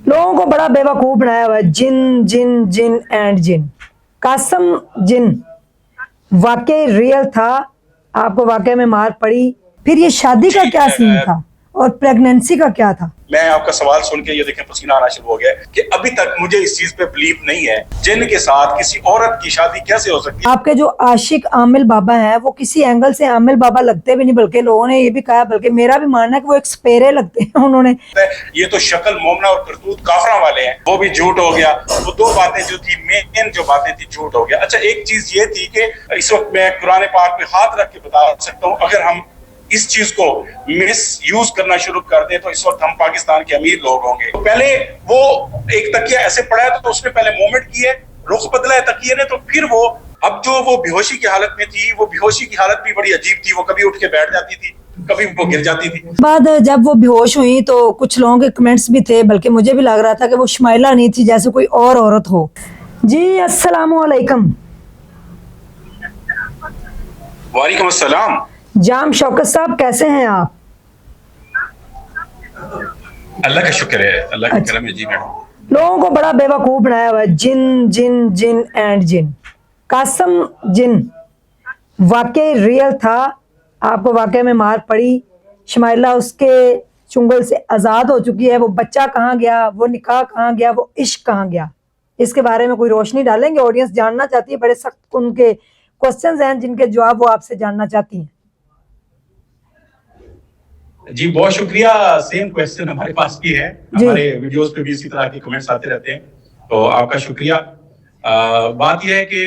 लोगों को बड़ा बेवकूफ बनाया हुआ है। जिन जिन जिन एंड जिन। कासम जिन वाकई रियल था, आपको वाकई में मार पड़ी। फिर ये शादी का क्या सीन था और प्रेगनेंसी का क्या था? मैं आपका सवाल सुन के ये देखें पसीना आना शुरू हो गया कि अभी तक मुझे इस चीज पे बिलीव नहीं है, जिन के साथ किसी औरत की शादी कैसे हो सकती है। आपके जो आशिक आमिल बाबा हैं वो किसी एंगल से आमिल बाबा लगते भी नहीं, बल्कि लोगों ने ये भी कहा, बल्कि मेरा भी मानना है कि वो एक स्पेरे लगते हैं उन्होंने। ये तो शक्ल मोमना और करतूत काफरा वाले हैं, वो भी झूठ हो गया। वो दो बातें जो थी, मेन जो बातें थी, झूठ हो गया। अच्छा, एक चीज ये थी कि इस वक्त मैं कुरान पाक पे हाथ रख के बता सकता हूँ, अगर हम इस चीज को मिस यूज करना शुरू कर दे तो इस वक्त हम पाकिस्तान के अमीर लोग होंगे। तो पहले वो एक तकिया ऐसे पड़ा है तो उसने पहले मूवमेंट की है, रुख बदला है तकिए ने, तो फिर वो अब जो वो बेहोशी की हालत में थी, वो बेहोशी की हालत भी बड़ी अजीब थी। वो कभी उठ के बैठ जाती थी, कभी वो गिर जाती थी। बाद जब वो बेहोश हुई तो कुछ लोगों के कमेंट्स भी थे, बल्कि मुझे भी लग रहा था कि वो शमाइला नहीं थी, जैसे कोई और औरत हो। जी अस्सलामु अलैकुम। वालेकुम अस्सलाम। जाम शौकत साहब, कैसे हैं आप? अल्लाह का शुक्र है, अल्लाह का करम है। जी मैडम, लोगों को बड़ा बेवकूफ बनाया हुआ है। जिन जिन जिन एंड जिन। कासम जिन वाकई रियल था, आपको वाकई में मार पड़ी। शमाइला उसके चुंगल से आज़ाद हो चुकी है। वो बच्चा कहाँ गया, वो निकाह कहाँ गया, वो इश्क कहाँ गया, इसके बारे में कोई रोशनी डालेंगे? ऑडियंस जानना चाहती है, बड़े सख्त उनके क्वेश्चंस हैं जिनके जवाब वो आपसे जानना चाहती हैं। जी बहुत शुक्रिया। सेम क्वेश्चन हमारे पास भी है, हमारे वीडियोस पे भी इसी तरह के कमेंट्स आते रहते हैं, तो आपका शुक्रिया। बात यह है कि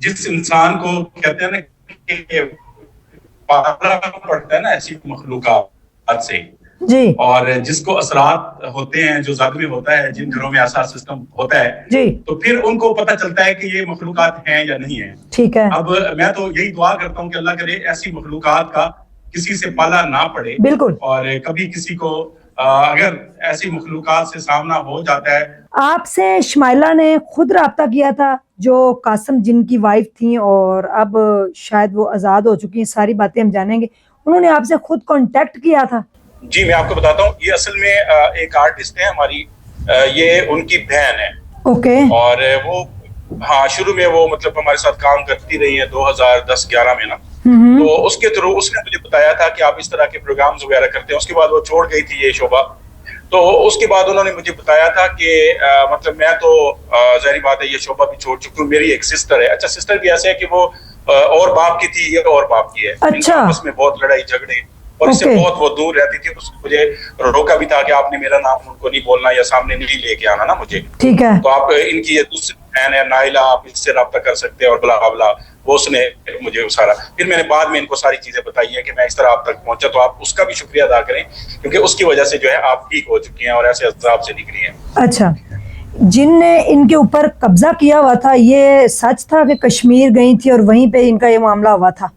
जिस इंसान को कहते हैं ना कि पाला पड़ता है ना ऐसी मखलूकात से जी, और जिसको असरात होते हैं, जो ज़ात में होता है, जिन घरों में ऐसा सिस्टम होता है जी, तो फिर उनको पता चलता है कि ये मखलूकात हैं या नहीं है। ठीक है। अब मैं तो यही दुआ करता हूँ कि अल्लाह करे ऐसी मखलूकात का किसी से पाला ना पड़े। बिल्कुल। और कभी किसी को अगर ऐसी मखलूकात से सामना हो जाता है। आपसे शमाइला ने खुद राब्ता किया था, जो कासम जिन की वाइफ थी और अब शायद वो आज़ाद हो चुकी हैं, सारी बातें हम जानेंगे। उन्होंने आपसे खुद कांटेक्ट किया था? जी मैं आपको बताता हूँ, ये असल में एक आर्टिस्ट है हमारी, ये उनकी बहन है। ओके। और वो हाँ शुरू में वो मतलब हमारे साथ काम करती रही है 2010-11 में ना, तो उसके थ्रू उसने मुझे बताया था कि आप इस तरह के प्रोग्राम्स वगैरह करते हैं। उसके बाद वो छोड़ गई थी ये शोबा, तो उसके बाद उन्होंने मुझे बताया था कि मतलब मैं तो जाहिर बात है ये शोबा भी छोड़ चुकी हूँ। मेरी एक सिस्टर है, अच्छा सिस्टर भी ऐसे है कि वो और बाप की थी, ये और बाप की है। अच्छा। आपस में बहुत लड़ाई झगड़े और इससे बहुत वो दूर रहती थी। उसने मुझे रोका भी था कि आपने मेरा नाम उनको नहीं बोलना या सामने नहीं लेके आना ना मुझे। ठीक है। तो आप इनकी ये दूसरी बहन है नाइला, आप इससे रब्ता कर सकते हैं और बला बला, वो उसने मुझे सारा, फिर मैंने बाद में इनको सारी चीजें बताई है कि मैं इस तरह आप तक पहुंचा। तो आप उसका भी शुक्रिया अदा करें, क्योंकि उसकी वजह से जो है आप ठीक हो चुकी हैं और ऐसे अज़ाब से निकली हैं। अच्छा, जिनने इनके ऊपर कब्जा किया हुआ था, ये सच था कि कश्मीर गई थी और वहीं पे इनका ये मामला हुआ था?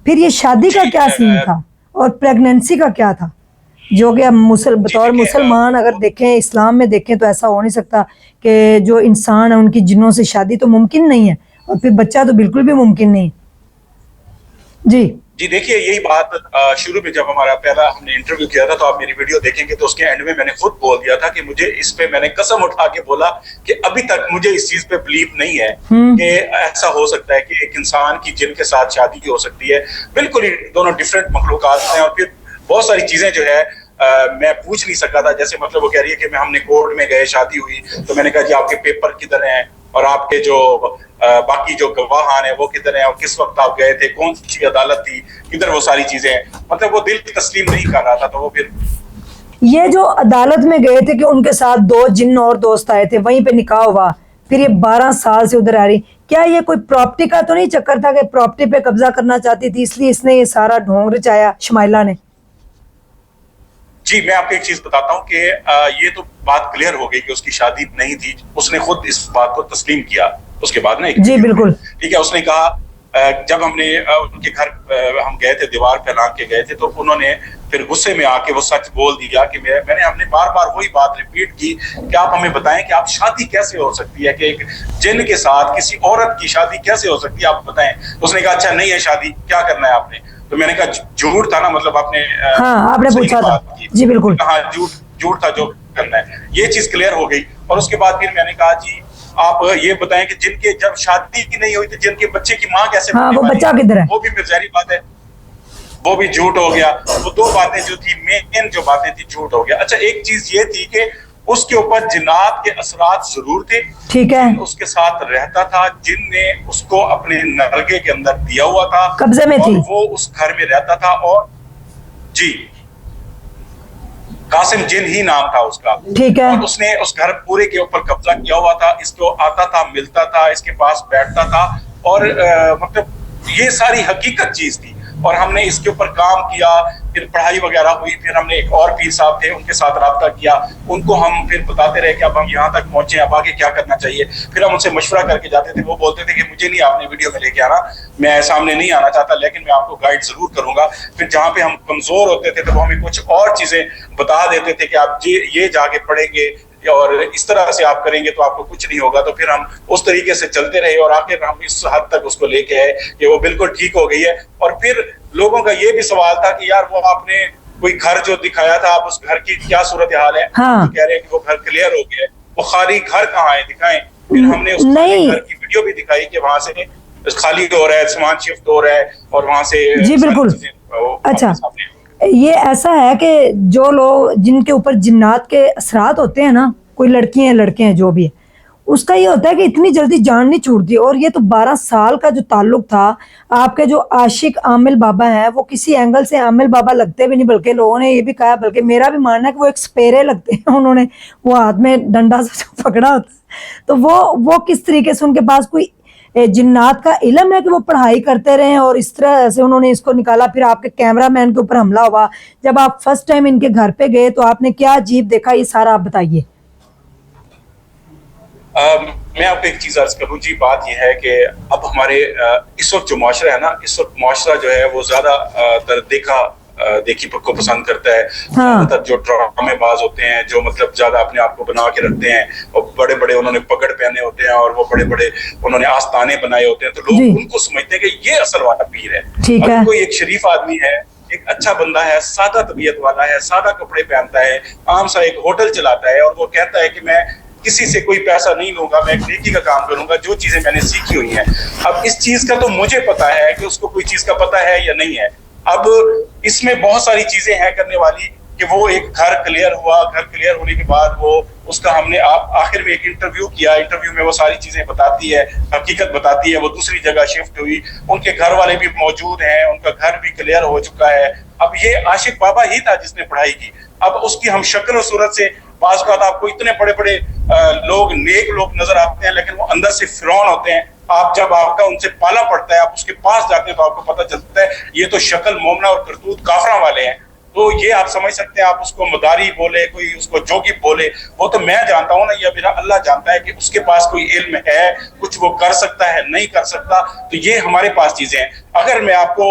फिर ये शादी का क्या सीन था और प्रेगनेंसी का क्या था, जो कि हम बतौर मुसलमान अगर देखें, इस्लाम में देखें, तो ऐसा हो नहीं सकता कि जो इंसान है उनकी जिन्नों से शादी तो मुमकिन नहीं है, और फिर बच्चा तो बिल्कुल भी मुमकिन नहीं। जी देखिए यही बात शुरू में जब हमारा पहला हमने इंटरव्यू किया था, तो आप मेरी वीडियो देखेंगे तो उसके एंड में मैंने खुद बोल दिया था कि मुझे इस पे मैंने कसम उठा के बोला कि अभी तक मुझे इस चीज पे बिलीव नहीं है कि ऐसा हो सकता है कि एक इंसान की जिन के साथ शादी हो सकती है। बिल्कुल ही दोनों डिफरेंट मखलूकात हैं। और फिर बहुत सारी चीजें जो है मैं पूछ नहीं सका था, जैसे मतलब वो कह रही है कि हमने कोर्ट में गए, शादी हुई, तो मैंने कहा जी आपके पेपर किधर हैं और आपके जो बाकी जो गवाहान है वो किधर है और किस वक्त आप गए थे, कौन सी अदालत थी, किधर वो सारी चीजें हैं। मतलब वो दिल तस्लीम नहीं कर रहा था। तो वो फिर ये जो अदालत में गए थे कि उनके साथ 2 जिन्न और दोस्त आए थे, वहीं पे निकाह हुआ, फिर ये 12 साल से उधर आ रही, क्या ये कोई प्रॉपर्टी का तो नहीं चक्कर था कि प्रॉपर्टी पे कब्जा करना चाहती थी, इसलिए इसने ये सारा ढोंग रचाया शमाइला ने? जी मैं आपको एक चीज बताता हूँ कि ये तो बात क्लियर हो गई कि उसकी शादी नहीं थी। उसने खुद इस बात को तस्लीम किया उसके बाद ना। जी बिल्कुल। ठीक है, उसने कहा जब हमने उनके घर हम गए थे, दीवार फैला के गए थे, तो उन्होंने फिर गुस्से में आके वो सच बोल दिया कि हमने बार बार वही बात रिपीट की कि आप हमें बताएं कि आप शादी कैसे हो सकती है, कि एक जिन के साथ किसी औरत की शादी कैसे हो सकती है, आप बताएं। उसने कहा अच्छा नहीं है शादी, क्या करना है आपने? तो मैंने कहा झूठ था ना, मतलब आपने हाँ, आपने पूछा था। जी बिल्कुल। हाँ झूठ था, जो करना है, ये चीज क्लियर हो गई। और उसके बाद फिर मैंने कहा जी आप ये बताएं कि जिनके जब शादी की नहीं हुई तो जिनके बच्चे की माँ कैसे हाँ, वो बच्चा किधर है? वो भी फिर जाहिर बात है वो भी झूठ हो गया। वो दो बातें जो थी मेन जो बातें थी झूठ हो गया। अच्छा एक चीज ये थी कि उसके ऊपर जिन्नात के असरात जरूर थे, ठीक है, उसके साथ रहता था, जिन ने उसको अपने नलगे के अंदर दिया हुआ था, कब्जे में थी, वो उस घर में रहता था। और जी कासिम जिन ही नाम था उसका, ठीक है, और उसने उस घर पूरे के ऊपर कब्जा किया हुआ था। इसको आता था, मिलता था, इसके पास बैठता था, और मतलब ये सारी हकीकत चीज थी। और हमने इसके ऊपर काम किया, फिर पढ़ाई वगैरह हुई, फिर हमने एक और पीर साहब थे उनके साथ राब्ता किया, उनको हम फिर बताते रहे कि अब हम यहाँ तक पहुंचे, अब आगे क्या करना चाहिए। फिर हम उनसे मशवरा करके जाते थे, वो बोलते थे कि मुझे नहीं आपने वीडियो में लेके आना, मैं सामने नहीं आना चाहता, लेकिन मैं आपको गाइड जरूर करूंगा। फिर जहाँ पे हम कमजोर होते थे तो वो हमें कुछ और चीजें बता देते थे कि आप ये जाके पढ़ेंगे और इस तरह से आप करेंगे तो आपको कुछ नहीं होगा। तो फिर हम उस तरीके से चलते रहे और आखिर हम इस हद तक उसको लेके आए कि वो बिल्कुल ठीक हो गई है। और फिर लोगों का ये भी सवाल था कि यार वो आपने कोई घर जो दिखाया था, आप उस घर की क्या सूरत हाल है? हाँ। तो कह रहे हैं कि वो घर क्लियर हो गया, वो खाली घर कहाँ है दिखाएं। फिर हमने उस घर की वीडियो भी दिखाई कि वहां से खाली हो रहा है, सामान शिफ्ट हो रहा है और वहां से जी बिल्कुल। अच्छा ये ऐसा है कि जो लोग जिनके ऊपर जिन्नात के असरात होते हैं ना, कोई लड़की हैं लड़के हैं जो भी है, उसका ये होता है कि इतनी जल्दी जान नहीं छूटती। और ये तो 12 साल का जो ताल्लुक था, आपके जो आशिक आमिल बाबा हैं वो किसी एंगल से आमिल बाबा लगते भी नहीं, बल्कि लोगों ने ये भी कहा, बल्कि मेरा भी मानना है कि वो एक स्पेरे लगते हैं। उन्होंने वो हाथ में डंडा से जो पकड़ा होता है, तो वो किस तरीके से उनके पास कोई जिन्नात का इल्म है कि वो पढ़ाई करते रहे और इस तरह से उन्होंने इसको निकाला। फिर आपके कैमरामैन के ऊपर हमला हुआ, जब आप फर्स्ट टाइम इनके घर पे गए तो आपने क्या अजीब देखा, ये सारा आप बताइए। मैं आपको एक चीज अर्ज करूं जी, बात यह है कि अब हमारे इस वक्त जो मुआशरा है ना, इस वक्त मुआशरा जो है वो ज्यादा देखी को पसंद करता है। ज्यादातर जो ड्रामेबाज होते हैं, जो मतलब ज्यादा अपने आप को बना के रखते हैं, और बड़े बड़े उन्होंने पगड़ पहने होते हैं और वो बड़े बड़े उन्होंने आस्ताने बनाए होते हैं, तो लोग उनको समझते हैं कि ये असल वाला पीर है। और कोई एक शरीफ आदमी है, एक अच्छा बंदा है, सादा तबीयत वाला है, सादा कपड़े पहनता है, आम सा एक होटल चलाता है, और वो कहता है कि मैं किसी से कोई पैसा नहीं लूंगा, मैं एक नेकी का काम करूंगा, जो चीजें मैंने सीखी हुई हैं। अब इस चीज का तो मुझे पता है कि उसको कोई चीज का पता है या नहीं है। अब इसमें बहुत सारी चीजें हैं करने वाली कि वो एक घर क्लियर हुआ, घर क्लियर होने के बाद वो उसका हमने आखिर में एक इंटरव्यू किया, इंटरव्यू में वो सारी चीजें बताती है, हकीकत बताती है। वो दूसरी जगह शिफ्ट हुई, उनके घर वाले भी मौजूद हैं, उनका घर भी क्लियर हो चुका है। अब ये आशिक बाबा ही था जिसने पढ़ाई की। अब उसकी हम शक्ल और सूरत से पास बात आपको इतने बड़े बड़े लोग, नेक लोग नजर आते हैं, लेकिन वो अंदर से फिरौन होते हैं। आप जब आपका उनसे पाला पड़ता है, आप उसके पास जाते हैं तो आपको पता चलता है ये तो शक्ल मोमना और करतूत काफरा वाले हैं। तो ये आप समझ सकते हैं, आप उसको मदारी बोले, कोई उसको जोगी बोले, वो तो मैं जानता हूँ ना, ये मेरा अल्लाह जानता है कि उसके पास कोई इल्म है, कुछ वो कर सकता है, नहीं कर सकता। तो ये हमारे पास चीजें हैं। अगर मैं आपको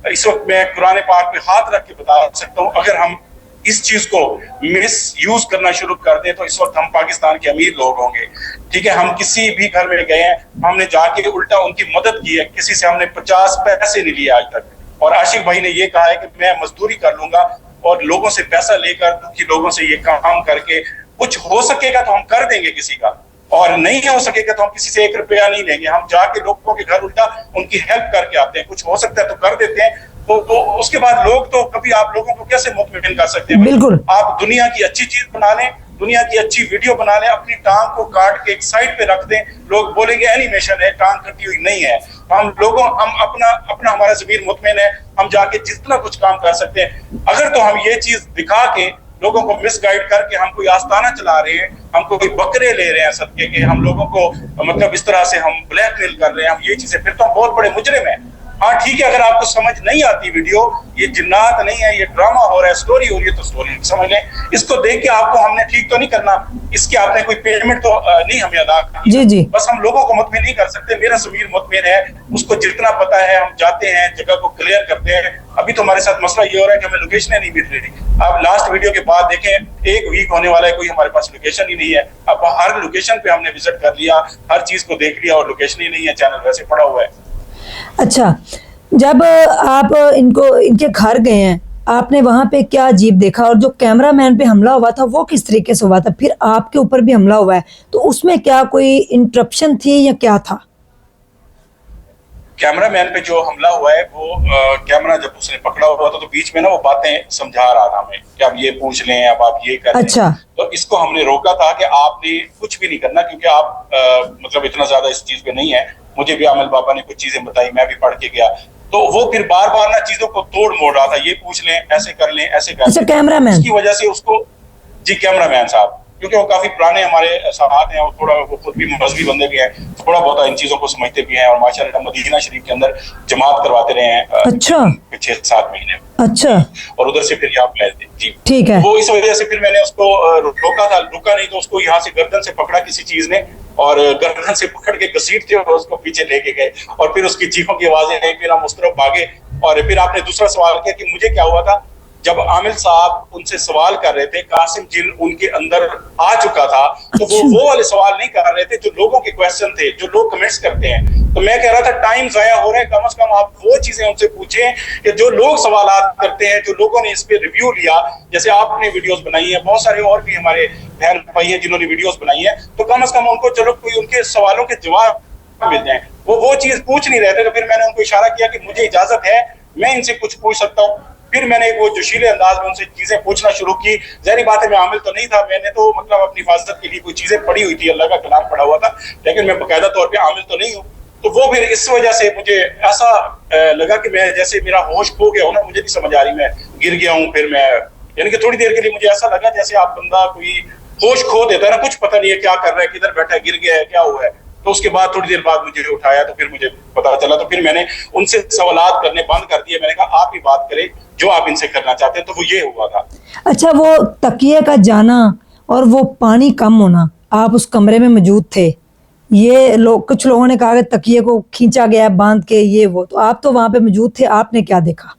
इस वक्त मैं कुरान पाक पे हाथ रख के बता सकता हूँ, अगर हम इस चीज को मिस यूज करना शुरू कर दें तो इस वक्त हम पाकिस्तान के अमीर लोग होंगे। ठीक है, हम किसी भी घर में गए हैं, हमने जाके उल्टा उनकी मदद की है, किसी से हमने 50 पैसे नहीं लिए आज तक। और आशिक भाई ने ये कहा है कि मैं मजदूरी कर लूंगा और लोगों से पैसा लेकर, दुखी लोगों से ये काम करके कुछ हो सकेगा तो हम कर देंगे किसी का, और नहीं हो सकेगा तो हम किसी से 1 रुपया नहीं लेंगे। हम जाके लोगों के घर उल्टा उनकी हेल्प करके आते हैं, कुछ हो सकता है तो कर देते हैं। तो उसके बाद लोग तो कभी आप लोगों को कैसे मुतमईन कर सकते हैं? बिल्कुल, आप दुनिया की अच्छी चीज बना लें, दुनिया की अच्छी वीडियो बना लें, अपनी टांग को काट के एक साइड पे रख दें, लोग बोलेंगे एनिमेशन है, टांग कटी हुई नहीं है। हम अपना हमारा ज़मीर मुतमईन है, हम जाके जितना कुछ काम कर सकते हैं। अगर तो हम ये चीज दिखा के लोगों को मिसगाइड करके हम कोई आस्ताना चला रहे हैं, हम कोई बकरे ले रहे हैं सदके के, हम लोगों को मतलब इस तरह से हम ब्लैकमेल कर रहे हैं, हम ये चीजें, फिर तो हम बहुत बड़े मुजरिम हैं। हाँ ठीक है, अगर आपको समझ नहीं आती वीडियो, ये जिन्नात नहीं है, ये ड्रामा हो रहा है, स्टोरी हो रही है, तो स्टोरी समझ लें। इसको देख के आपको हमने ठीक तो नहीं करना, इसके आपने कोई पेमेंट तो नहीं हमें अदा करनी। जी जी, बस हम लोगों को मुतमईन नहीं कर सकते। मेरा ज़मीर मुतमईन है, उसको जितना पता है हम जाते हैं, जगह को क्लियर करते हैं। अभी तो हमारे साथ मसला ये हो रहा है कि हमें लोकेशन नहीं मिल रही। आप लास्ट वीडियो के बाद देखें, 1 वीक होने वाला है, कोई हमारे पास लोकेशन ही नहीं है। अब हर लोकेशन पे हमने विजिट कर लिया, हर चीज को देख लिया और लोकेशन ही नहीं है, चैनल वैसे पड़ा हुआ है। अच्छा, जब आप इनके घर गए हैं आपने वहां पे क्या अजीब देखा, और जो कैमरा मैन पे हमला हुआ था वो किस तरीके से हुआ था, फिर आपके ऊपर भी हमला हुआ है, तो उसमें क्या कोई इंटरप्शन थी या क्या था? कैमरा मैन पे जो हमला हुआ है वो कैमरा जब उसने पकड़ा हुआ था तो बीच में ना वो बातें समझा रहा था हमें कि आप ये पूछ लें, अब आप ये कर लें। अच्छा। तो इसको हमने रोका था कि आपने कुछ भी नहीं करना, क्योंकि आप मतलब इतना ज्यादा इस चीज पे नहीं है। मुझे भी आमिल बाबा ने कुछ चीजें बताई, मैं भी पढ़ के गया, तो वो फिर बार बार ना चीजों को तोड़ मोड़ रहा था, ये पूछ लें, ऐसे कर लें, ऐसे कर लें। अच्छा, कैमरा मैन। उसकी वजह से उसको, जी कैमरा मैन साहब, क्योंकि वो काफी पुराने हमारे साथ हैं और थोड़ा वो खुद भी मजहबी बंदे भी हैं, थोड़ा बहुत इन चीजों को समझते भी हैं, और माशाल्लाह मदीना शरीफ के अंदर जमात करवाते रहे हैं अच्छा 6-7 महीने। अच्छा। और उधर से फिर यहाँ पे थे जी। ठीक है। वो इस वजह से फिर मैंने उसको रोका था, रुका नहीं तो उसको यहाँ से गर्दन से पकड़ा किसी चीज ने, और गर्दन से पकड़ के घसीटते हुए उसको पीछे लेके गए, और फिर उसकी चीखों की आवाजें आई, फिर हम उस तरफ भागे। और फिर आपने दूसरा सवाल किया कि मुझे क्या हुआ था। जब आमिल साहब उनसे सवाल कर रहे थे, कासिम जिन उनके अंदर आ चुका था, तो वो वाले सवाल नहीं कर रहे थे जो लोगों के क्वेश्चन थे, जो लोग कमेंट्स करते हैं। तो मैं कह रहा था टाइम जाया हो रहा है, कम से कम आप वो चीजें उनसे पूछें कि जो लोग सवाल करते हैं, जो लोगों ने इस पे रिव्यू लिया, जैसे आपने वीडियोस बनाई है, बहुत सारे और भी हमारे बहन भाई हैं जिन्होंने वीडियोस बनाई है, तो कम से कम उनको चलो कोई उनके सवालों के जवाब मिल जाए। वो चीज पूछ नहीं रहे थे, तो फिर मैंने उनको इशारा किया कि मुझे इजाजत है, मैं इनसे कुछ पूछ सकता हूँ। फिर मैंने वो जोशीले अंदाज में उनसे चीजें पूछना शुरू की। जहरी बात है, मैं आमिल तो नहीं था, मैंने तो मतलब अपनी हिफाजत के लिए कोई चीजें पढ़ी हुई थी, अल्लाह का कलाम पढ़ा हुआ था, लेकिन मैं बाकायदा तौर पे आमिल तो नहीं हूँ। तो वो फिर इस वजह से मुझे ऐसा लगा कि मैं जैसे मेरा होश खो गया हो ना, मुझे नहीं समझ आ रही, मैं गिर गया हूँ। फिर मैं यानी कि थोड़ी देर के लिए मुझे ऐसा लगा जैसे आप बंदा कोई होश खो देता है ना, कुछ पता नहीं है क्या कर रहा है, किधर बैठा है, गिर गया है, क्या हुआ है। तो उसके बाद थोड़ी देर बाद मुझे उठाया, तो फिर मुझे पता चला, तो फिर मैंने उनसे सवालात करने बंद कर दिए। मैंने कहा आप ही बात करें जो आप इनसे करना चाहते हैं। तो वो ये हुआ था। अच्छा, वो तकिए का जाना और वो पानी कम होना, आप उस कमरे में मौजूद थे, ये लोग, कुछ लोगों ने कहा कि तकिए को खींचा गया बांध के, ये वो, तो आप तो वहां पे मौजूद थे, आपने क्या देखा?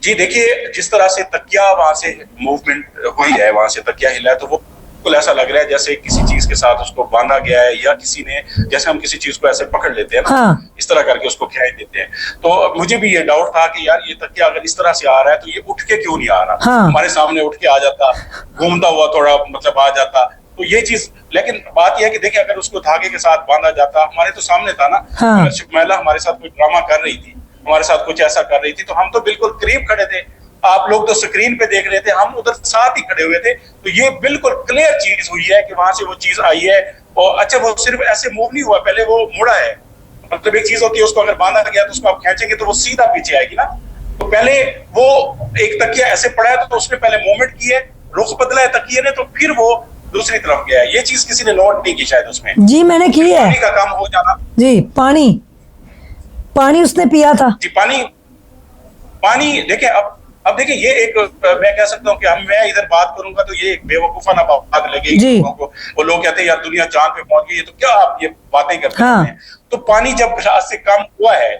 जी देखिए, जिस तरह से तकिया वहां से मूवमेंट हुई है, वहां से तकिया हिला है, तो वो बिल्कुल ऐसा लग रहा है जैसे किसी चीज के साथ उसको बांधा गया है, या किसी ने, जैसे हम किसी चीज को ऐसे पकड़ लेते हैं ना, हाँ। इस तरह करके उसको खींच देते हैं। तो मुझे भी ये डाउट था कि यार ये तकिया अगर इस तरह से आ रहा है तो ये उठ के क्यों नहीं आ रहा। हाँ। हमारे सामने उठ के आ जाता, घूमता हुआ थोड़ा मतलब आ जाता, तो ये चीज। लेकिन बात यह है कि देखिए, अगर उसको धागे के साथ बांधा जाता, हमारे तो सामने था ना। हाँ। अगर शुक्मैला हमारे साथ कोई ड्रामा कर रही थी, हमारे साथ कुछ ऐसा कर रही थी, तो हम तो बिल्कुल करीब खड़े थे, आप लोग तो स्क्रीन पे देख रहे थे, हम उधर साथ ही खड़े हुए थे। तो ये बिल्कुल क्लियर चीज हुई है कि वहां से वो चीज आई है। और अच्छा, वो सिर्फ ऐसे मूव नहीं हुआ, पहले वो मुड़ा है। मतलब एक चीज होती है, उसको अगर बांधा गया तो उसको आप खींचेंगे तो वो सीधा पीछे आएगी ना। तो पहले वो एक तकिया ऐसे पड़ा है, तो उसने पहले मूवमेंट की है, रुख बदला है तकिए ने, तो फिर वो दूसरी तरफ गया है। ये चीज किसी ने नोट नहीं की शायद उसमें। जी मैंने की है। पानी का काम हो जाना। जी, पानी उसने पिया था। जी, पानी देखिए, अब देखिए, ये एक मैं कह सकता हूँ कि मैं इधर बात करूंगा तो ये एक बेवकूफाना बात लगेगी लोगों को। वो लोग कहते हैं यार दुनिया चांद पे पहुंच गई है, तो क्या आप ये बातें करते हैं। तो पानी जब गिलास से कम हुआ है,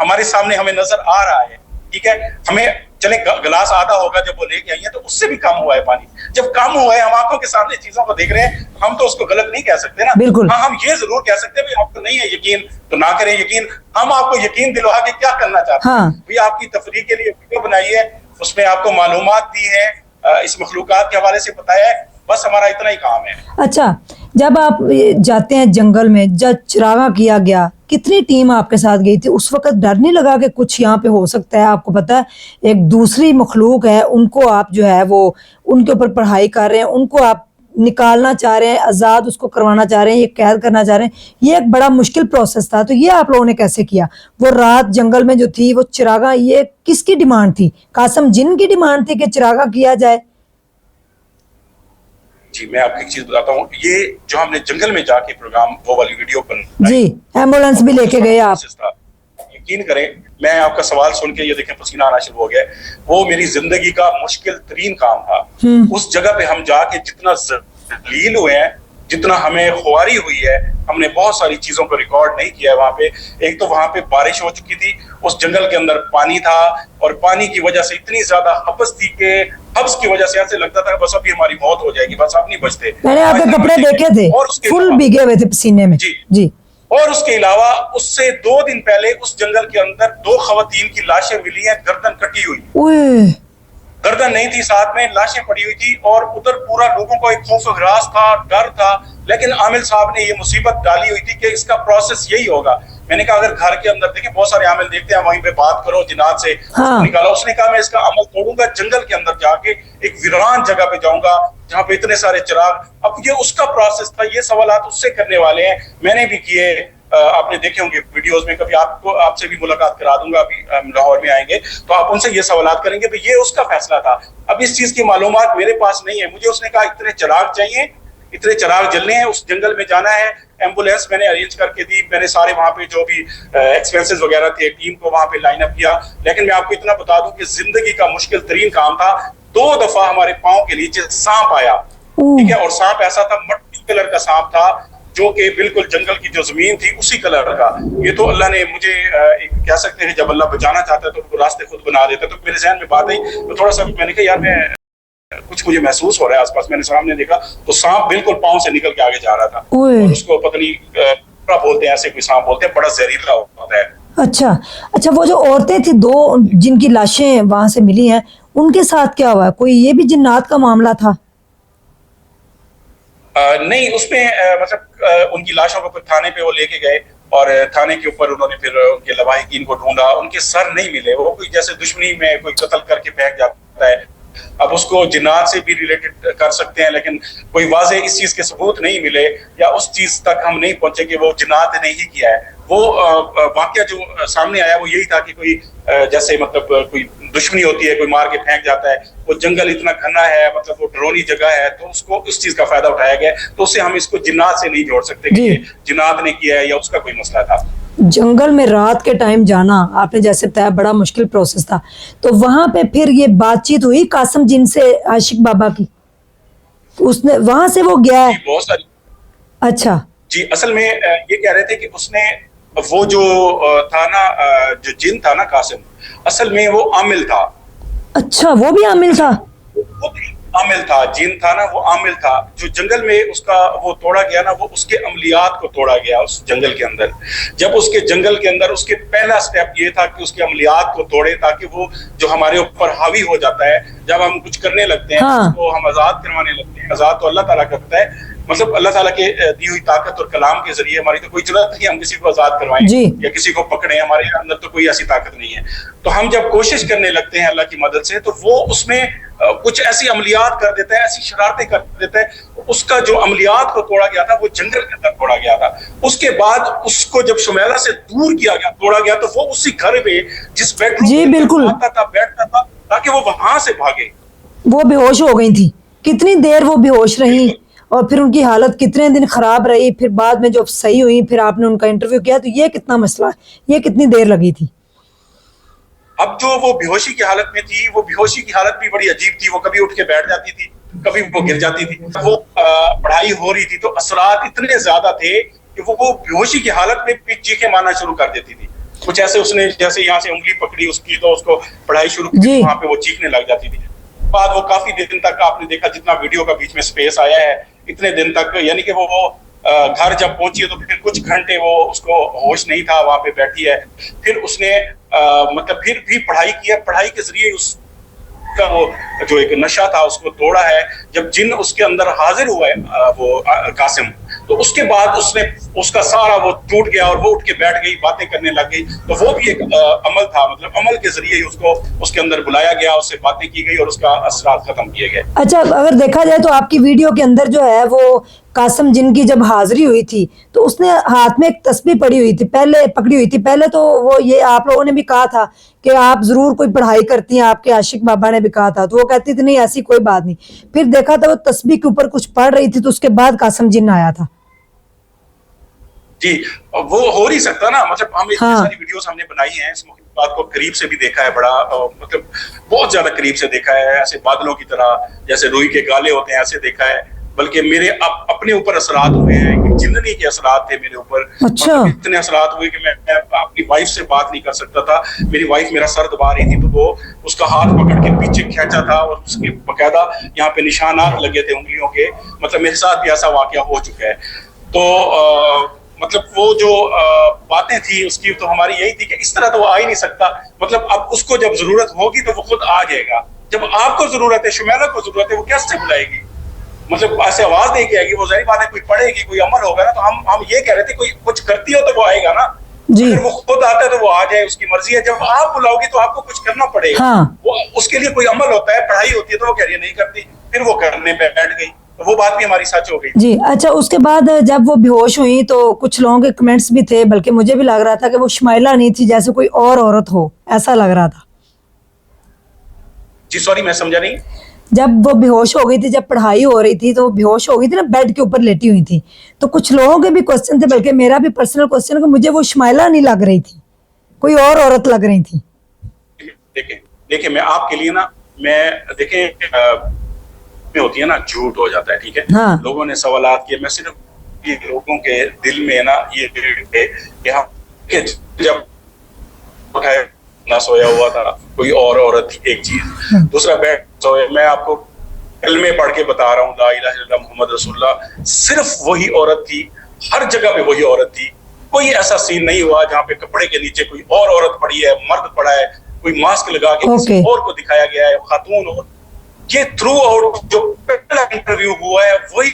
हमारे सामने हमें नजर आ रहा है, ठीक है, हमें चले गिलास आधा होगा जब वो लेके आई है, तो उससे भी कम हुआ है पानी। जब कम हुआ है, हम आंखों के सामने चीजों को देख रहे हैं, हम तो उसको गलत नहीं कह सकते ना। बिल्कुल। हाँ, हम ये जरूर कह सकते हैं भाई आपको नहीं है यकीन तो ना करें यकीन, हम आपको यकीन दिलवा के क्या करना चाहते हैं। हाँ। भाई आपकी तफरीह के लिए वीडियो बनाई है, उसमें आपको मालूमात दी है, इस मखलूकात के हवाले से बताया है, बस हमारा इतना ही काम है। अच्छा, जब आप जाते हैं जंगल में, जब चरागा किया गया, कितनी टीम आपके साथ गई थी? उस वक्त डर नहीं लगा कि कुछ यहाँ पे हो सकता है? आपको पता है एक दूसरी मखलूक है, उनको आप जो है वो उनके ऊपर पढ़ाई कर रहे हैं, उनको आप निकालना चाह रहे हैं, आज़ाद उसको करवाना चाह रहे हैं, ये कैद करना चाह रहे हैं, ये एक बड़ा मुश्किल प्रोसेस था। तो ये आप लोगों ने कैसे किया? वो रात जंगल में जो थी, वो चिरागा, ये किसकी डिमांड थी? कासिम जिन की डिमांड थी कि चिरागा किया जाए? जी, मैं आपको एक चीज बताता हूँ, ये जो हमने जंगल में जाके प्रोग्राम वो वाली वीडियो बनाई, जी, एम्बुलेंस भी लेके गए आप। यकीन करें, मैं आपका सवाल सुन के ये देखें पसीना आना शुरू हो गया। वो मेरी जिंदगी का मुश्किल तरीन काम था। उस जगह पे हम जाके जितना जलील हुए हैं, जितना हमें खुआरी हुई है, हमने बहुत सारी चीजों को रिकॉर्ड नहीं किया है वहां पे। एक तो वहां पे बारिश हो चुकी थी, उस जंगल के अंदर पानी था, और पानी की वजह से इतनी ज्यादा हबस थी कि हब्स की वजह से ऐसे लगता था बस अभी हमारी मौत हो जाएगी, बस अब नहीं बचते। मैंने आपके कपड़े देखे थे, और उसके फुल भीगे हुए थे पसीने में। जी जी, اور اس کے علاوہ اس سے 2 دن پہلے اس جنگل کے اندر 2 خواتین کی لاشیں ملی ہیں، گردن کٹی ہوئی، گردن نہیں تھی ساتھ میں، لاشیں پڑی ہوئی تھی، اور ادھر پورا لوگوں کو ایک خوف و ہراس تھا، ڈر تھا، لیکن عامل صاحب نے یہ مصیبت ڈالی ہوئی تھی کہ اس کا پروسیس یہی ہوگا۔ میں نے کہا اگر گھر کے اندر دیکھیں بہت سارے عامل دیکھتے ہیں وہیں پہ بات کرو جنات سے نکالا، اس نے کہا میں اس کا عمل توڑوں گا، جنگل کے اندر جا کے ایک ویران جگہ پہ جاؤں گا جہاں پہ اتنے سارے چراغ۔ اب یہ اس کا پروسیس تھا، یہ سوالات اس سے کرنے والے ہیں، میں نے بھی کیے، آپ نے دیکھے ہوں گے ویڈیوز میں، کبھی آپ سے بھی ملاقات کرا دوں گا، ابھی لاہور میں آئیں گے تو آپ ان سے یہ سوالات کریں گے، تو یہ اس کا فیصلہ تھا۔ اب اس چیز کی معلومات میرے پاس نہیں ہے، مجھے اس نے کہا اتنے چراغ چاہیے، اتنے چراغ جلنے ہیں، اس جنگل میں جانا ہے، ایمبولینس میں نے ارینج کر کے دی، میں نے سارے وہاں پہ جو بھی ایکسپینسز وغیرہ تھے ٹیم کو وہاں پہ لائن اپ کیا، لیکن میں آپ کو اتنا بتا دوں کہ زندگی کا مشکل ترین کام تھا۔ 2 دفعہ ہمارے پاؤں کے نیچے سانپ آیا، ٹھیک ہے، اور سانپ ایسا تھا مٹی کلر کا سانپ تھا جو کہ بالکل جنگل کی جو زمین تھی اسی کلر کا۔ یہ تو اللہ نے مجھے کہہ سکتے ہیں جب اللہ بچانا چاہتا ہے تو راستے خود بنا دیتا ہے، تو میرے ذہن میں بات آئی تو تھوڑا سا میں نے کہا یار میں کچھ مجھے محسوس ہو رہا ہے آس پاس، میں نے سامنے دیکھا تو سانپ بالکل پاؤں سے نکل کے آگے جا رہا تھا، اور اس کو پتہ نہیں بولتے ہیں ایسے کوئی سانپ بولتے ہیں، بڑا زہریلا ہوتا ہے۔ اچھا وہ جو عورتیں تھی 2 جن کی لاشیں وہاں سے ملی ہیں، ان کے ساتھ کیا ہوا؟ کوئی یہ بھی جنات کا معاملہ تھا؟ نہیں، اس میں مطلب ان کی لاشوں کو پھر تھانے پہ وہ لے کے گئے، اور تھانے کے اوپر انہوں نے پھر ان کے لواحقین کو ڈھونڈا، ان کے سر نہیں ملے، وہ کوئی جیسے دشمنی میں کوئی قتل کر کے پھینک جاتا ہے، اب اس کو جنات سے بھی ریلیٹڈ کر سکتے ہیں، لیکن کوئی واضح اس چیز کے ثبوت نہیں ملے، یا اس چیز تک ہم نہیں پہنچے کہ وہ جنات نے ہی کیا ہے۔ وہ واقعہ جو سامنے آیا وہ یہی تھا کہ کوئی جیسے مطلب کوئی دشمنی ہوتی ہے، کوئی مار کے پھینک جاتا ہے، وہ جنگل اتنا گھنا ہے، مطلب وہ ڈرونی جگہ ہے، تو اس کو اس چیز کا فائدہ اٹھایا گیا، تو اس سے ہم اس کو جنات سے نہیں جوڑ سکتے کہ یہ جنات نے کیا ہے یا اس کا کوئی مسئلہ تھا۔ جنگل میں رات کے ٹائم جانا آپ نے جیسے بتایا بڑا مشکل پروسیس تھا، تو وہاں پہ پھر یہ بات چیت ہوئی قاسم جن سے عاشق بابا کی؟ اس نے وہاں سے وہ گیا ہے؟ بہت ساری۔ اچھا جی، اصل میں یہ کہہ رہے تھے کہ اس نے وہ جو تھا نا، جو جن تھا نا قاسم، اصل میں وہ عامل تھا۔ اچھا وہ بھی عامل تھا؟ وہ بھی عامل تھا، جن تھا نا وہ عامل تھا، جو جنگل میں اس کا وہ توڑا گیا نا، وہ اس کے عملیات کو توڑا گیا اس جنگل کے اندر۔ جب اس کے جنگل کے اندر اس کے پہلا سٹیپ یہ تھا کہ اس کے عملیات کو توڑے، تاکہ وہ جو ہمارے اوپر حاوی ہو جاتا ہے، جب ہم کچھ کرنے لگتے ہیں اس کو ہم آزاد کروانے لگتے ہیں۔ آزاد تو اللہ تعالیٰ کرتا ہے، مطلب اللہ تعالیٰ کے دی ہوئی طاقت اور کلام کے ذریعے، ہماری تو کوئی ضرورت نہیں ہم کسی کو آزاد کروائیں یا کسی کو پکڑیں، ہمارے اندر تو کوئی ایسی طاقت نہیں ہے۔ تو ہم جب کوشش کرنے لگتے ہیں اللہ کی مدد سے، تو وہ اس میں کچھ ایسی عملیات کر دیتا ہے، ایسی شرارتیں کر دیتا ہے۔ اس کا جو عملیات کو توڑا گیا تھا وہ جنگل کے اندر توڑا گیا تھا، اس کے بعد اس کو جب شمیلہ سے دور کیا گیا، توڑا گیا، تو وہ اسی گھر میں جس بیڈ روم میں آتا تھا بیٹھتا تھا تاکہ وہ وہاں سے بھاگے۔ وہ بے ہوش ہو گئی تھی، کتنی دیر وہ بے ہوش رہی، اور پھر ان کی حالت کتنے دن خراب رہی، پھر بعد میں جب صحیح ہوئی پھر آپ نے ان کا انٹرویو کیا، تو یہ کتنا مسئلہ ہے، یہ کتنی دیر لگی تھی؟ اب جو وہ بے ہوشی کی حالت میں تھی، وہ بے ہوشی کی حالت بھی بڑی عجیب تھی، وہ کبھی اٹھ کے بیٹھ جاتی تھی، کبھی وہ گر جاتی تھی، وہ پڑھائی ہو رہی تھی تو اثرات اتنے زیادہ تھے کہ وہ بے ہوشی کی حالت میں چیخیں مارنا شروع کر دیتی تھی، کچھ ایسے اس نے جیسے یہاں سے انگلی پکڑی اس کی تو اس کو پڑھائی شروع کی، وہاں پہ وہ چیخنے لگ جاتی تھی۔ بعد وہ کافی دن تک آپ نے دیکھا جتنا ویڈیو کا بیچ میں سپیس آیا ہے، اتنے دن تک، یعنی کہ وہ گھر جب پہنچی ہے تو پھر کچھ گھنٹے وہ اس کو ہوش نہیں تھا، وہاں پہ بیٹھی ہے، پھر اس نے مطلب پھر بھی پڑھائی کی ہے، پڑھائی کے ذریعے اس کا وہ جو ایک نشہ تھا اس کو توڑا ہے۔ جب جن اس کے اندر حاضر ہوا ہے وہ قاسم، تو اس کے بعد اس نے اس کا سارا وہ ٹوٹ گیا اور وہ اٹھ کے بیٹھ گئی، باتیں کرنے لگ گئی، تو وہ بھی ایک عمل تھا، مطلب عمل کے ذریعے ہی اس کو اس کے اندر بلایا گیا، اس سے باتیں کی گئی اور اس کا اثرات ختم کیے گئے۔ اچھا اگر دیکھا جائے تو آپ کی ویڈیو کے اندر جو ہے وہ قاسم جن کی جب حاضری ہوئی تھی تو اس نے ہاتھ میں ایک تسبیح پکڑی ہوئی تھی، پہلے تو وہ یہ آپ لوگوں نے بھی کہا تھا کہ آپ ضرور کوئی پڑھائی کرتی ہیں، آپ کے عاشق بابا نے بھی کہا تھا، تو وہ کہتی تھی نہیں ایسی کوئی بات نہیں، پھر دیکھا تھا وہ تسبیح کے اوپر کچھ پڑھ رہی تھی، تو اس کے بعد قاسم جن آیا تھا۔ جی وہ ہو نہیں سکتا نا، مطلب ہم اتنی ساری ویڈیوز ہم نے بنائی ہیں، اس بات کو قریب سے بھی دیکھا ہے، بڑا مطلب بہت زیادہ قریب سے دیکھا ہے، ایسے بادلوں کی طرح جیسے روئی کے گالے ہوتے ہیں ایسے دیکھا ہے، بلکہ میرے اپنے اوپر اثرات ہوئے ہیں، جننی کے اثرات تھے میرے اوپر، اتنے اثرات ہوئے کہ میں اپنی وائف سے بات نہیں کر سکتا تھا، میری وائف میرا سر دبا رہی تھی تو وہ اس کا ہاتھ پکڑ کے پیچھے کھینچا تھا اور اس کے باقاعدہ یہاں پہ نشانات لگے تھے انگلیوں کے، مطلب میرے ساتھ بھی ایسا واقعہ ہو چکا ہے۔ تو मतलब वो जो बातें थी उसकी तो हमारी यही थी कि इस तरह तो वो आ ही नहीं सकता, मतलब अब उसको जब जरूरत होगी तो वो खुद आ जाएगा, जब आपको जरूरत है, शुमैला को जरूरत है, वो कैसे बुलाएगी, मतलब ऐसे आवाज दे के आएगी, वो जाहिर बात है कोई पढ़ेगी, कोई अमल होगा ना, तो हम ये कह रहे थे कोई कुछ करती हो तो वो आएगा ना, जी। अगर वो खुद आता है तो वो आ जाए, उसकी मर्जी है, जब आप बुलाओगी तो आपको कुछ करना पड़ेगा। हाँ। वो उसके लिए कोई अमल होता है, पढ़ाई होती है, तो वो कह रही है नहीं करती, फिर वो करने पे बैठ गई, तो वो बात भी हमारी सच हो गई। जी। अच्छा, उसके बाद जब वो बेहोश हुई तो कुछ लोगों के कमेंट्स भी थे, बल्कि मुझे भी लग रहा था कि वो शुमाइला नहीं थी, जैसे कोई और औरत हो, ऐसा लग रहा था। जी सॉरी, मैं समझा नहीं। जब वो बेहोश हो गई थी, जब पढ़ाई हो रही थी तो वो बेहोश हो गई थी ना, बेड के ऊपर लेटी हुई थी, तो कुछ लोगों के भी क्वेश्चन थे, बल्कि मेरा भी पर्सनल क्वेश्चन है कि मुझे वो शुमाइला नहीं लग रही थी, कोई और औरत लग रही थी। देखिए मैं आपके लिए ना, मैं देखें में होती है ना, झूठ हो जाता है, ठीक है। हाँ। लोगों ने सवालात किए, मैं सिर्फ ये लोगों के दिल में ना ये यहाँ के जब उठाए ना सोया हुआ था कोई और औरत थी, एक चीज, दूसरा बैठ सोए, मैं आपको कलमे पढ़ के बता रहा हूँ, ला इलाहा इल्लल्लाह मुहम्मद रसूलुल्लाह, सिर्फ वही औरत थी, हर जगह पे वही औरत थी, कोई ऐसा सीन नहीं हुआ जहाँ पे कपड़े के नीचे कोई और औरत पड़ी है, मर्द पड़ा है, कोई मास्क लगा के किसी और को दिखाया गया है, खातून और ये थ्रू आउट जो पहला इंटरव्यू हुआ है वही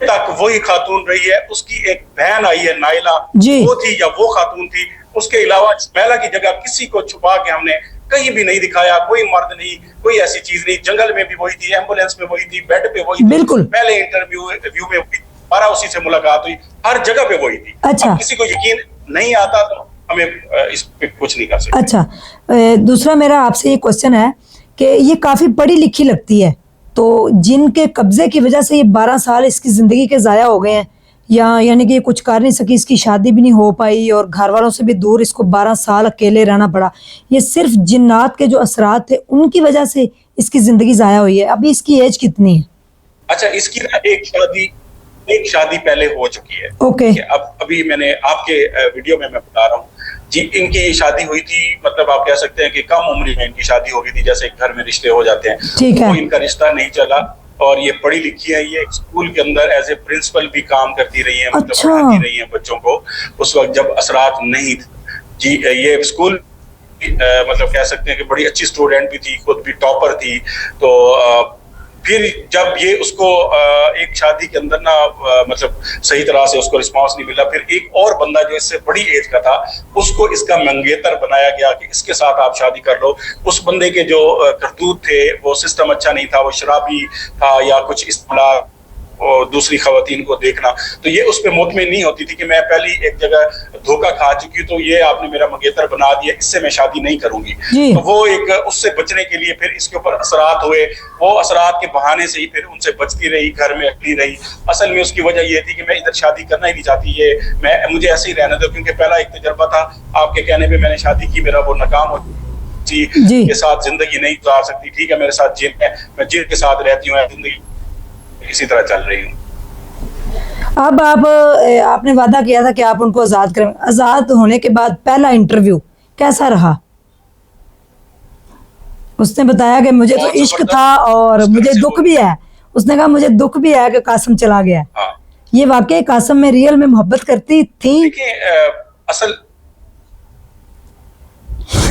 तक वही खातून रही है, उसकी एक बहन आई है नाइला, वो थी या वो खातून थी, उसके अलावा शुमैला की जगह किसी को छुपा के हमने कहीं भी नहीं दिखाया, कोई मर्द नहीं, कोई ऐसी चीज नहीं, जंगल में भी वही थी, एम्बुलेंस में वही थी, बेड पे वही थी, पहले इंटरव्यू में वही, हमारा उसी से मुलाकात हुई, हर जगह पे वही थी। अच्छा। किसी को यकीन नहीं आता तो हमें इस पे कुछ नहीं कर सकते। अच्छा, दूसरा मेरा आपसे ये क्वेश्चन है कि ये काफ़ी पढ़ी लिखी लगती है, तो जिनके कब्जे की वजह से ये 12 साल इसकी ज़िंदगी के ज़ाया हो गए हैं, या यानी कि ये कुछ कर नहीं सकी, इसकी शादी भी नहीं हो पाई और घर वालों से भी दूर इसको 12 साल अकेले रहना पड़ा, ये सिर्फ जिन्नात के जो असरात थे उनकी वजह से इसकी ज़िंदगी ज़ाया हुई है। अभी इसकी एज कितनी है? अच्छा, इसकी ना एक शादी पहले हो चुकी है। ओके। अब अभी मैंने आपके वीडियो में मैं बता रहा हूँ जी, इनकी शादी हुई थी, मतलब आप कह सकते हैं कि कम उम्र में इनकी शादी हो गई थी, जैसे घर में रिश्ते हो जाते हैं, ठीक है। तो इनका रिश्ता नहीं चला, और ये पढ़ी लिखी है, ये स्कूल के अंदर एज ए प्रिंसिपल भी काम करती रही है, मतलब पढ़ाती रही है बच्चों को, उस वक्त जब असरात नहीं जी, ये स्कूल मतलब कह सकते हैं कि बड़ी अच्छी स्टूडेंट भी थी, खुद भी टॉपर थी, तो फिर जब ये उसको एक शादी के अंदर ना मतलब सही तरह से उसको रिस्पांस नहीं मिला, फिर एक और बंदा जो इससे बड़ी एज का था उसको इसका मंगेतर बनाया गया कि इसके साथ आप शादी कर लो। उस बंदे के जो करतूत थे, वो सिस्टम अच्छा नहीं था, वो शराबी था या कुछ इस तरह और दूसरी खवातीन को देखना, तो ये उस पर मुतमिन नहीं होती थी कि मैं पहली एक जगह धोखा खा चुकी हूँ, तो ये आपने मेरा मंगेतर बना दिया, इससे मैं शादी नहीं करूंगी। तो वो एक उससे बचने के लिए फिर इसके ऊपर असरात हुए, वो असरात के बहाने से ही फिर उनसे बचती रही, घर में अकेली रही। असल में उसकी वजह ये थी कि मैं इधर शादी करना ही नहीं चाहती, ये मुझे ऐसे ही रहने दो, क्योंकि पहला एक तजर्बा था, आपके कहने पर मैंने शादी की, मेरा वो नाकाम हो जी के साथ जिंदगी नहीं गुजार सकती, ठीक है, मेरे साथ जिन है, मैं जिन के साथ रहती हूँ, जिंदगी इसी तरह चल रही हूँ। अब आपने वादा किया था कि आप उनको आज़ाद करें, आज़ाद होने के बाद पहला इंटरव्यू कैसा रहा? उसने बताया कि मुझे तो इश्क था और मुझे दुख भी है, उसने कहा मुझे दुख भी है कि कासिम चला गया। हाँ। ये वाकई कासिम में रियल में मोहब्बत करती थी? असल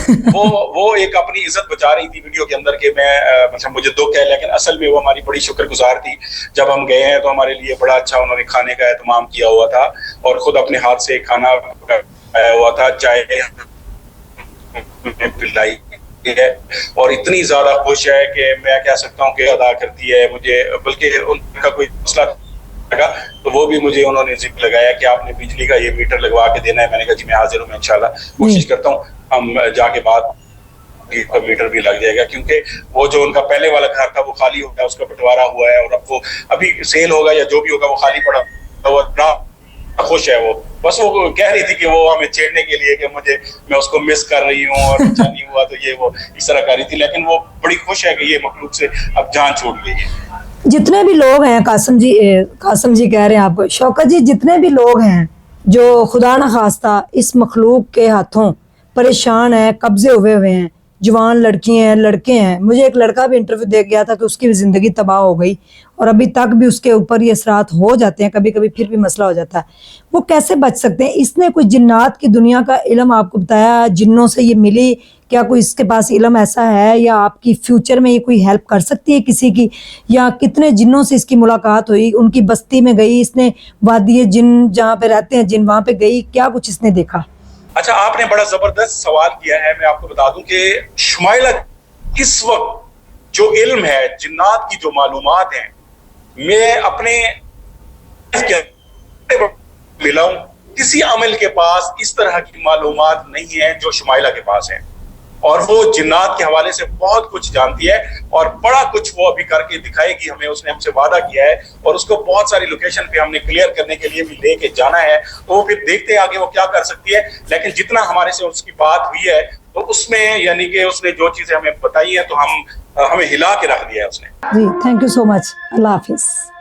वो एक अपनी इज्जत बचा रही थी वीडियो के अंदर के मैं मतलब मुझे दुख है, लेकिन असल में वो हमारी बड़ी शुक्रगुजार थी। जब हम गए हैं तो हमारे लिए बड़ा अच्छा उन्होंने खाने का एहतमाम किया हुआ था और खुद अपने हाथ से खाना पकाया हुआ था, चाय पिलाई है और इतनी ज्यादा खुश है कि मैं कह सकता हूँ कि अदा करती है मुझे, बल्कि उनका कोई मसला लगा तो वो भी मुझे उन्होंने जिक्र लगाया कि आपने बिजली का ये मीटर लगवा के देना है। मैंने कहा जी मैं हाजिर हूँ, मैं इंशाल्लाह कोशिश करता हूँ, हम जाके बाद मीटर भी लग जाएगा, क्योंकि वो जो उनका पहले वाला घर था वो खाली हो गया, उसका बंटवारा हुआ है और अब वो अभी सेल होगा या जो भी होगा वो खाली पड़ा, तो खुश है वो। बस वो कह रही थी कि वो हमें छेड़ने के लिए कि मैं उसको मिस कर रही हूँ और अच्छा नहीं हुआ, तो ये वो इस तरह कर रही थी, लेकिन वो बड़ी खुश है कि ये मखलूक से अब जान छूट गई है। जितने भी लोग हैं, कासिम जी कह रहे हैं आपको, शौकत जी, जितने भी लोग हैं जो खुदा न खास्ता इस मखलूक के हाथों परेशान है, कब्जे हुए हैं, जवान लड़की हैं, लड़के हैं। मुझे एक लड़का भी इंटरव्यू दे गया था कि उसकी भी ज़िंदगी तबाह हो गई और अभी तक भी उसके ऊपर ये असरात हो जाते हैं, कभी कभी फिर भी मसला हो जाता है। वो कैसे बच सकते हैं? इसने कोई जिन्नात की दुनिया का इल्म आपको बताया, जिन्नों से ये मिली, क्या कोई इसके पास इल्म ऐसा है, या आपकी फ्यूचर में ये कोई हेल्प कर सकती है किसी की, या कितने जिन्नों से इसकी मुलाकात हुई, उनकी बस्ती में गई, इसने वादी जिन जहाँ पे रहते हैं जिन, वहाँ पे गई, क्या कुछ इसने देखा? अच्छा, आपने बड़ा जबरदस्त सवाल किया है। मैं आपको बता दूं कि शुमाइला इस वक्त जो इल्म है, जिन्नात की जो मालूमात हैं, मैं अपने मिला हूं, किसी अमल के पास इस तरह की मालूमात नहीं है जो शुमाइला के पास है। और वो जिन्नात के हवाले से बहुत कुछ जानती है और बड़ा कुछ वो अभी करके दिखाएगी हमें। उसने हमसे वादा किया है और उसको बहुत सारी लोकेशन पे हमने क्लियर करने के लिए भी लेके जाना है। तो वो फिर देखते हैं आगे वो क्या कर सकती है। लेकिन जितना हमारे से उसकी बात हुई है तो उसमें यानी कि उसने जो चीजें हमें बताई है तो हमें हिला के रख दिया है उसने। जी, थैंक यू सो मच। अल्लाह हाफिज़।